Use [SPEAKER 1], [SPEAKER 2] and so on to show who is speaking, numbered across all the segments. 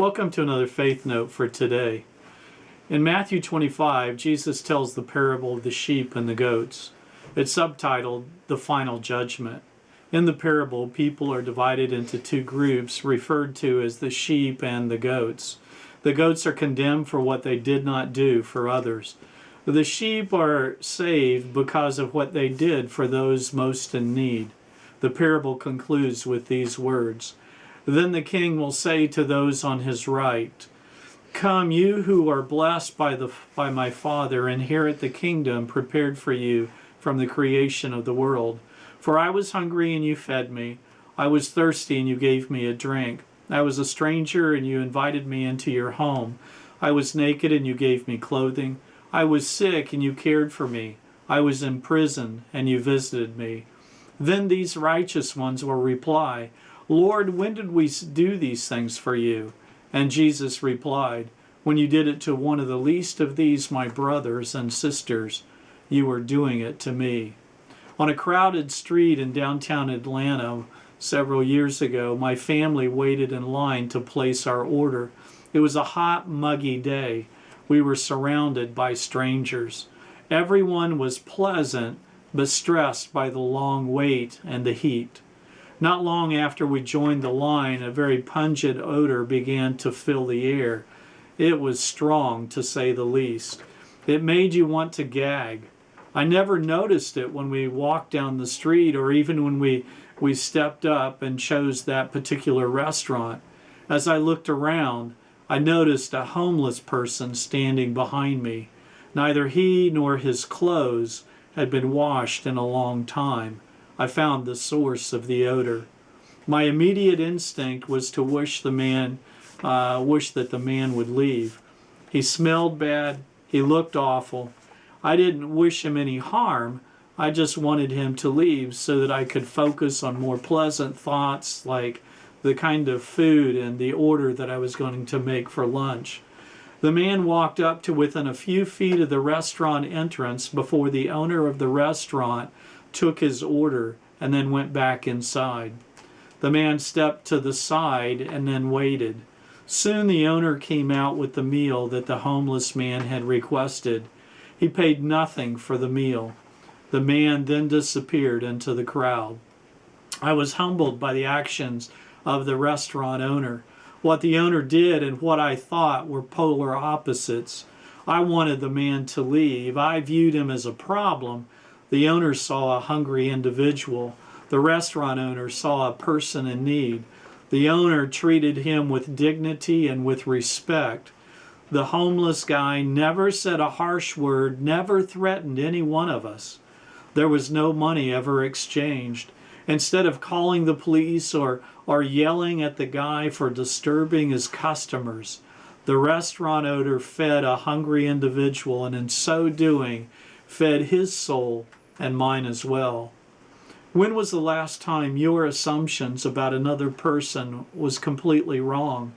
[SPEAKER 1] Welcome to another Faith Note for today. In Matthew 25, Jesus tells the parable of the sheep and the goats. It's subtitled, The Final Judgment. In the parable, people are divided into two groups referred to as the sheep and the goats. The goats are condemned for what they did not do for others. The sheep are saved because of what they did for those most in need. The parable concludes with these words, "Then the king will say to those on his right, 'Come, you who are blessed by my Father, inherit the kingdom prepared for you from the creation of the world. For I was hungry and you fed me. I was thirsty and you gave me a drink. I was a stranger and you invited me into your home. I was naked and you gave me clothing. I was sick and you cared for me. I was in prison and you visited me.' Then these righteous ones will reply, 'Lord, when did we do these things for you?' And Jesus replied, 'When you did it to one of the least of these, my brothers and sisters, you were doing it to me.'" On a crowded street in downtown Atlanta several years ago, my family waited in line to place our order. It was a hot, muggy day. We were surrounded by strangers. Everyone was pleasant, but stressed by the long wait and the heat. Not long after we joined the line, a very pungent odor began to fill the air. It was strong, to say the least. It made you want to gag. I never noticed it when we walked down the street or even when we stepped up and chose that particular restaurant. As I looked around, I noticed a homeless person standing behind me. Neither he nor his clothes had been washed in a long time. I found the source of the odor. My immediate instinct was to wish that the man would leave. He smelled bad. He looked awful. I didn't wish him any harm. I just wanted him to leave so that I could focus on more pleasant thoughts like the kind of food and the order that I was going to make for lunch. The man walked up to within a few feet of the restaurant entrance before the owner of the restaurant took his order and then went back inside. The man stepped to the side and then waited. Soon the owner came out with the meal that the homeless man had requested. He paid nothing for the meal. The man then disappeared into the crowd. I was humbled by the actions of the restaurant owner. What the owner did and what I thought were polar opposites. I wanted the man to leave. I viewed him as a problem. The owner saw a hungry individual. The restaurant owner saw a person in need. The owner treated him with dignity and with respect. The homeless guy never said a harsh word, never threatened any one of us. There was no money ever exchanged. Instead of calling the police or yelling at the guy for disturbing his customers, the restaurant owner fed a hungry individual and in so doing fed his soul and mine as well. When was the last time your assumptions about another person was completely wrong?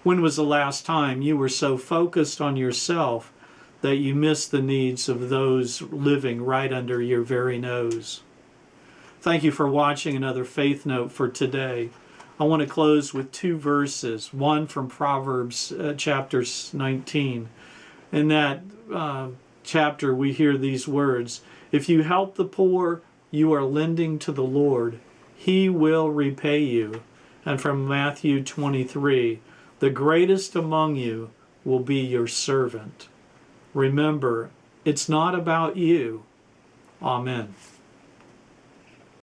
[SPEAKER 1] When was the last time you were so focused on yourself that you missed the needs of those living right under your very nose? Thank you for watching another Faith Note for today. I want to close with two verses, one from Proverbs chapter 19. In that chapter we hear these words, "If you help the poor, you are lending to the Lord. He will repay you." And from Matthew 23, "The greatest among you will be your servant." Remember, it's not about you. Amen.